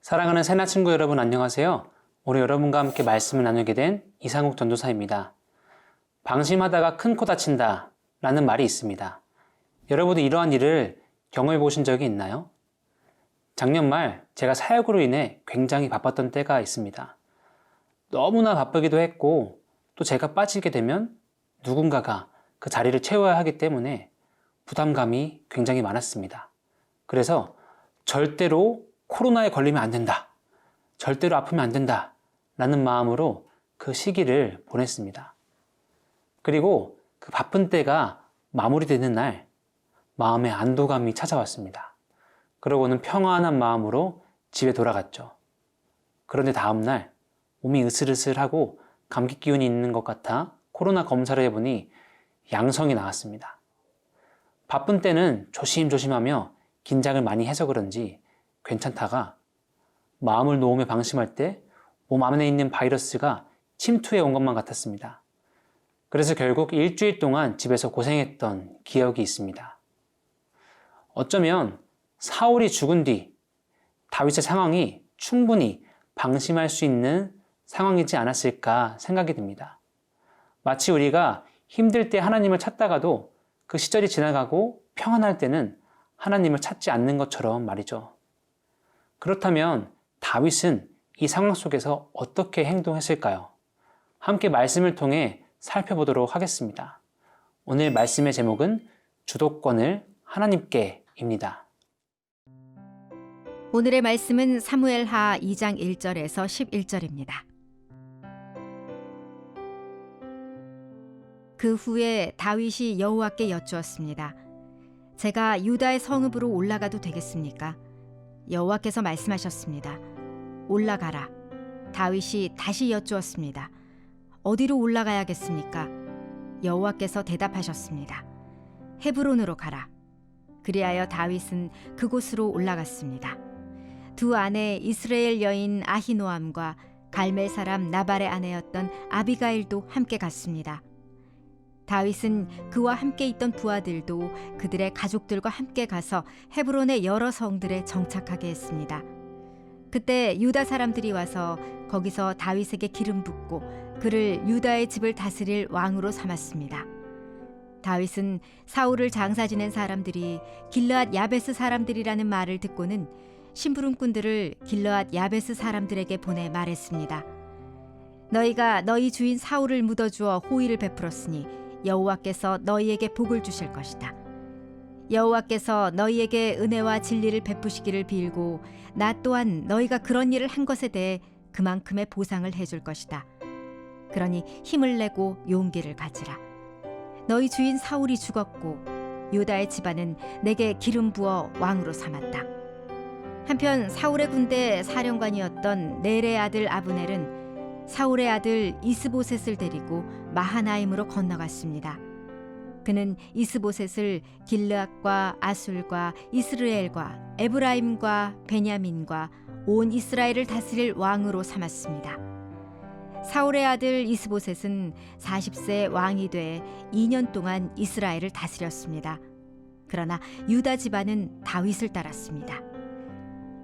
사랑하는 새나 친구 여러분 안녕하세요. 오늘 여러분과 함께 말씀을 나누게 된 이상욱 전도사입니다. 방심하다가 큰 코 다친다 라는 말이 있습니다. 여러분도 이러한 일을 경험해 보신 적이 있나요? 작년 말 제가 사역으로 인해 굉장히 바빴던 때가 있습니다. 너무나 바쁘기도 했고 또 제가 빠지게 되면 누군가가 그 자리를 채워야 하기 때문에 부담감이 굉장히 많았습니다. 그래서 절대로 코로나에 걸리면 안 된다. 절대로 아프면 안 된다. 라는 마음으로 그 시기를 보냈습니다. 그리고 그 바쁜 때가 마무리되는 날 마음의 안도감이 찾아왔습니다. 그러고는 평안한 마음으로 집에 돌아갔죠. 그런데 다음날 몸이 으슬으슬하고 감기 기운이 있는 것 같아 코로나 검사를 해보니 양성이 나왔습니다. 바쁜 때는 조심조심하며 긴장을 많이 해서 그런지 괜찮다가 마음을 놓으며 방심할 때 몸 안에 있는 바이러스가 침투해 온 것만 같았습니다. 그래서 결국 일주일 동안 집에서 고생했던 기억이 있습니다. 어쩌면 사울이 죽은 뒤 다윗의 상황이 충분히 방심할 수 있는 상황이지 않았을까 생각이 듭니다. 마치 우리가 힘들 때 하나님을 찾다가도 그 시절이 지나가고 평안할 때는 하나님을 찾지 않는 것처럼 말이죠. 그렇다면 다윗은 이 상황 속에서 어떻게 행동했을까요? 함께 말씀을 통해 살펴보도록 하겠습니다. 오늘 말씀의 제목은 주도권을 하나님께입니다. 오늘의 말씀은 사무엘하 2장 1절에서 11절입니다. 그 후에 다윗이 여호와께 여쭈었습니다. 제가 유다의 성읍으로 올라가도 되겠습니까? 여호와께서 말씀하셨습니다. 올라가라. 다윗이 다시 여쭈었습니다. 어디로 올라가야겠습니까? 여호와께서 대답하셨습니다. 헤브론으로 가라. 그리하여 다윗은 그곳으로 올라갔습니다. 두 아내 이스라엘 여인 아히노암과 갈멜 사람 나발의 아내였던 아비가일도 함께 갔습니다. 다윗은 그와 함께 있던 부하들도 그들의 가족들과 함께 가서 헤브론의 여러 성들에 정착하게 했습니다. 그때 유다 사람들이 와서 거기서 다윗에게 기름 붓고 그를 유다의 집을 다스릴 왕으로 삼았습니다. 다윗은 사울을 장사 지낸 사람들이 길르앗 야베스 사람들이라는 말을 듣고는 심부름꾼들을 길르앗 야베스 사람들에게 보내 말했습니다. 너희가 너희 주인 사울을 묻어주어 호의를 베풀었으니 여호와께서 너희에게 복을 주실 것이다. 여호와께서 너희에게 은혜와 진리를 베푸시기를 빌고 나 또한 너희가 그런 일을 한 것에 대해 그만큼의 보상을 해줄 것이다. 그러니 힘을 내고 용기를 가지라. 너희 주인 사울이 죽었고 유다의 집안은 내게 기름 부어 왕으로 삼았다. 한편 사울의 군대 사령관이었던 넬의 아들 아브넬은 사울의 아들 이스보셋을 데리고 마하나임으로 건너갔습니다. 그는 이스보셋을 길르앗과 아술과 이스르엘과 에브라임과 베냐민과 온 이스라엘을 다스릴 왕으로 삼았습니다. 사울의 아들 이스보셋은 40세 왕이 돼 2년 동안 이스라엘을 다스렸습니다. 그러나 유다 집안은 다윗을 따랐습니다.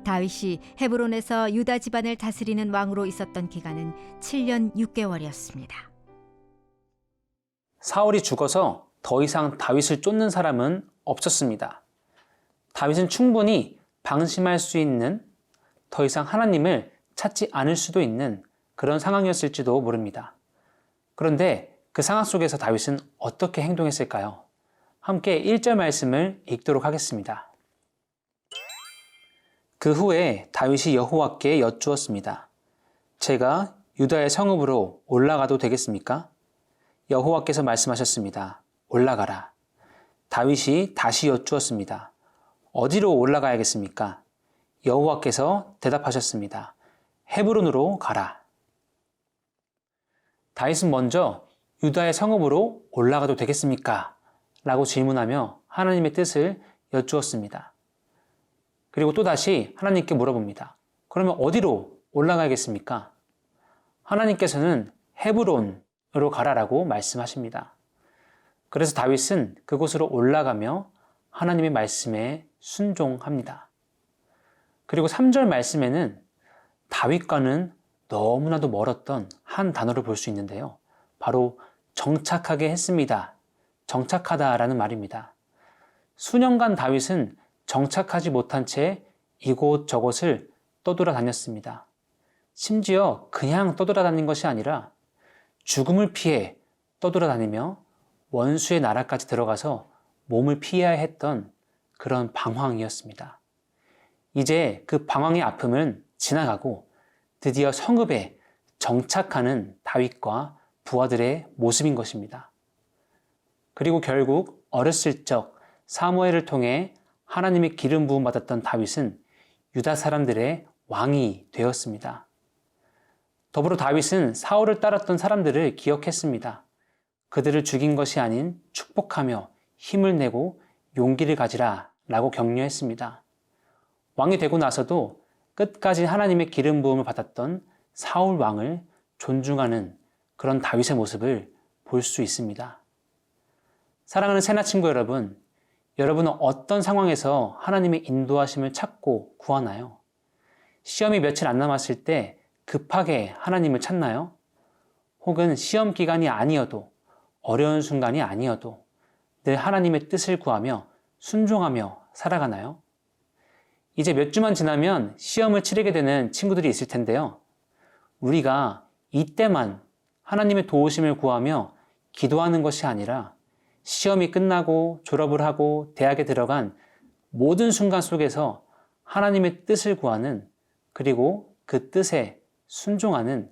다윗이 헤브론에서 유다 집안을 다스리는 왕으로 있었던 기간은 7년 6개월이었습니다. 사울이 죽어서 더 이상 다윗을 쫓는 사람은 없었습니다. 다윗은 충분히 방심할 수 있는, 더 이상 하나님을 찾지 않을 수도 있는 그런 상황이었을지도 모릅니다. 그런데 그 상황 속에서 다윗은 어떻게 행동했을까요? 함께 1절 말씀을 읽도록 하겠습니다. 그 후에 다윗이 여호와께 여쭈었습니다. 제가 유다의 성읍으로 올라가도 되겠습니까? 여호와께서 말씀하셨습니다. 올라가라. 다윗이 다시 여쭈었습니다. 어디로 올라가야겠습니까? 여호와께서 대답하셨습니다. 헤브론으로 가라. 다윗은 먼저 유다의 성읍으로 올라가도 되겠습니까? 라고 질문하며 하나님의 뜻을 여쭈었습니다. 그리고 또다시 하나님께 물어봅니다. 그러면 어디로 올라가야겠습니까? 하나님께서는 헤브론으로 가라라고 말씀하십니다. 그래서 다윗은 그곳으로 올라가며 하나님의 말씀에 순종합니다. 그리고 3절 말씀에는 다윗과는 너무나도 멀었던 한 단어를 볼 수 있는데요. 바로 정착하게 했습니다. 정착하다라는 말입니다. 수년간 다윗은 정착하지 못한 채 이곳저곳을 떠돌아다녔습니다. 심지어 그냥 떠돌아다닌 것이 아니라 죽음을 피해 떠돌아다니며 원수의 나라까지 들어가서 몸을 피해야 했던 그런 방황이었습니다. 이제 그 방황의 아픔은 지나가고 드디어 성읍에 정착하는 다윗과 부하들의 모습인 것입니다. 그리고 결국 어렸을 적 사무엘을 통해 하나님의 기름 부음 받았던 다윗은 유다 사람들의 왕이 되었습니다. 더불어 다윗은 사울을 따랐던 사람들을 기억했습니다. 그들을 죽인 것이 아닌 축복하며 힘을 내고 용기를 가지라 라고 격려했습니다. 왕이 되고 나서도 끝까지 하나님의 기름 부음을 받았던 사울 왕을 존중하는 그런 다윗의 모습을 볼 수 있습니다. 사랑하는 새나 친구 여러분, 여러분은 어떤 상황에서 하나님의 인도하심을 찾고 구하나요? 시험이 며칠 안 남았을 때 급하게 하나님을 찾나요? 혹은 시험 기간이 아니어도 어려운 순간이 아니어도 늘 하나님의 뜻을 구하며 순종하며 살아가나요? 이제 몇 주만 지나면 시험을 치르게 되는 친구들이 있을 텐데요. 우리가 이때만 하나님의 도우심을 구하며 기도하는 것이 아니라 시험이 끝나고 졸업을 하고 대학에 들어간 모든 순간 속에서 하나님의 뜻을 구하는, 그리고 그 뜻에 순종하는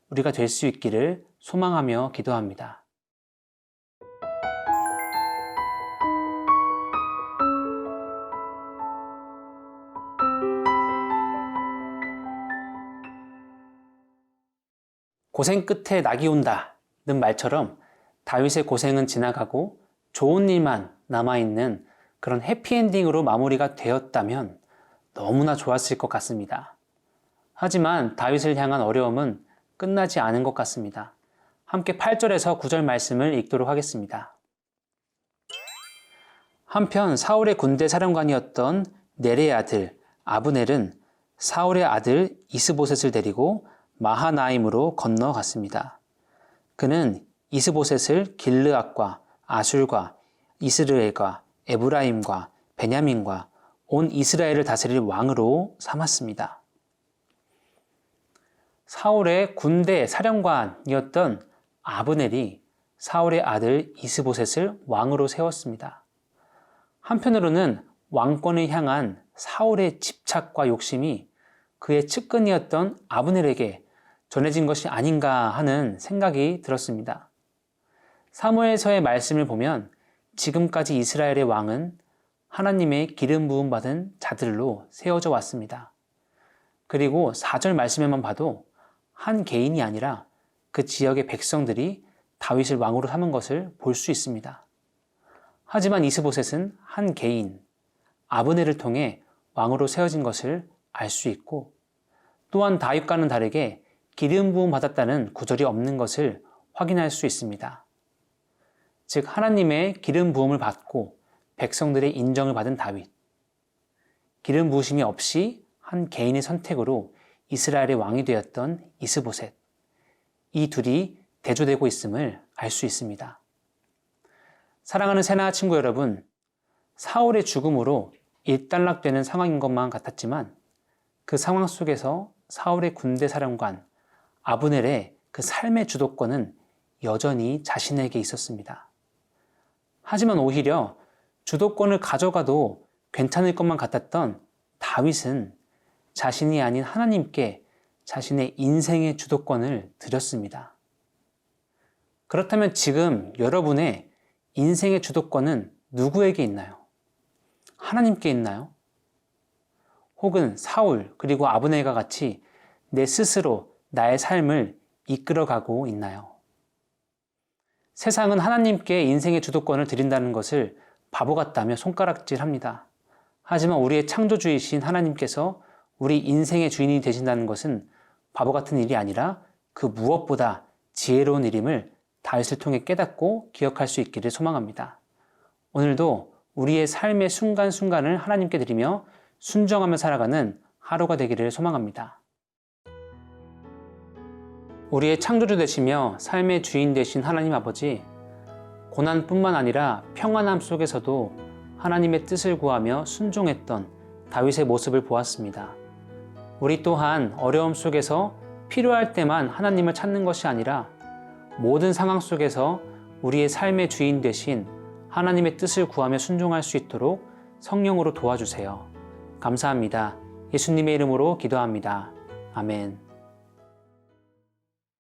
우리가 될 수 있기를 소망하며 기도합니다. 고생 끝에 낙이 온다는 말처럼 다윗의 고생은 지나가고 좋은 일만 남아있는 그런 해피엔딩으로 마무리가 되었다면 너무나 좋았을 것 같습니다. 하지만 다윗을 향한 어려움은 끝나지 않은 것 같습니다. 함께 8절에서 9절 말씀을 읽도록 하겠습니다. 한편 사울의 군대 사령관이었던 넬의 아들 아브넬은 사울의 아들 이스보셋을 데리고 마하나임으로 건너갔습니다. 그는 이스보셋을 길르앗과 아술과 이스르엘과 에브라임과 베냐민과 온 이스라엘을 다스릴 왕으로 삼았습니다. 사울의 군대 사령관이었던 아브넬이 사울의 아들 이스보셋을 왕으로 세웠습니다. 한편으로는 왕권을 향한 사울의 집착과 욕심이 그의 측근이었던 아브넬에게 전해진 것이 아닌가 하는 생각이 들었습니다. 사무엘서의 말씀을 보면 지금까지 이스라엘의 왕은 하나님의 기름 부음 받은 자들로 세워져 왔습니다. 그리고 4절 말씀에만 봐도 한 개인이 아니라 그 지역의 백성들이 다윗을 왕으로 삼은 것을 볼 수 있습니다. 하지만 이스보셋은 한 개인, 아브넬을 통해 왕으로 세워진 것을 알 수 있고, 또한 다윗과는 다르게 기름 부음 받았다는 구절이 없는 것을 확인할 수 있습니다. 즉 하나님의 기름 부음을 받고 백성들의 인정을 받은 다윗, 기름 부으심이 없이 한 개인의 선택으로 이스라엘의 왕이 되었던 이스보셋, 이 둘이 대조되고 있음을 알 수 있습니다. 사랑하는 새나 친구 여러분, 사울의 죽음으로 일단락되는 상황인 것만 같았지만 그 상황 속에서 사울의 군대 사령관 아브넬의 그 삶의 주도권은 여전히 자신에게 있었습니다. 하지만 오히려 주도권을 가져가도 괜찮을 것만 같았던 다윗은 자신이 아닌 하나님께 자신의 인생의 주도권을 드렸습니다. 그렇다면 지금 여러분의 인생의 주도권은 누구에게 있나요? 하나님께 있나요? 혹은 사울 그리고 아브넬과 같이 내 스스로 나의 삶을 이끌어가고 있나요? 세상은 하나님께 인생의 주도권을 드린다는 것을 바보 같다며 손가락질합니다. 하지만 우리의 창조주이신 하나님께서 우리 인생의 주인이 되신다는 것은 바보 같은 일이 아니라 그 무엇보다 지혜로운 일임을 다윗을 통해 깨닫고 기억할 수 있기를 소망합니다. 오늘도 우리의 삶의 순간순간을 하나님께 드리며 순정하며 살아가는 하루가 되기를 소망합니다. 우리의 창조주 되시며 삶의 주인 되신 하나님 아버지, 고난뿐만 아니라 평안함 속에서도 하나님의 뜻을 구하며 순종했던 다윗의 모습을 보았습니다. 우리 또한 어려움 속에서 필요할 때만 하나님을 찾는 것이 아니라 모든 상황 속에서 우리의 삶의 주인 되신 하나님의 뜻을 구하며 순종할 수 있도록 성령으로 도와주세요. 감사합니다. 예수님의 이름으로 기도합니다. 아멘.